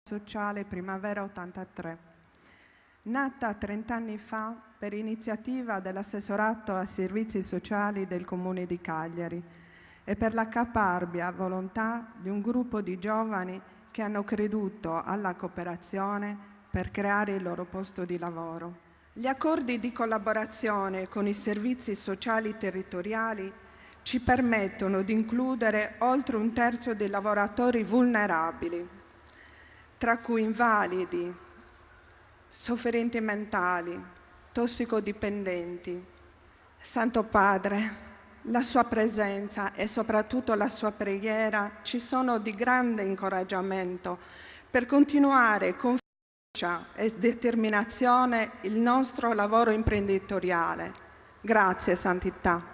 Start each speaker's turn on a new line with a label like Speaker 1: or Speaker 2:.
Speaker 1: sociale Primavera 83, nata 30 anni fa per iniziativa dell'assessorato a servizi sociali del Comune di Cagliari e per la caparbia volontà di un gruppo di giovani che hanno creduto alla cooperazione per creare il loro posto di lavoro. Gli accordi di collaborazione con i servizi sociali territoriali ci permettono di includere oltre un terzo dei lavoratori vulnerabili, tra cui invalidi, sofferenti mentali, tossicodipendenti. Santo Padre, la sua presenza e soprattutto la sua preghiera ci sono di grande incoraggiamento per continuare con fiducia e determinazione il nostro lavoro imprenditoriale. Grazie, Santità.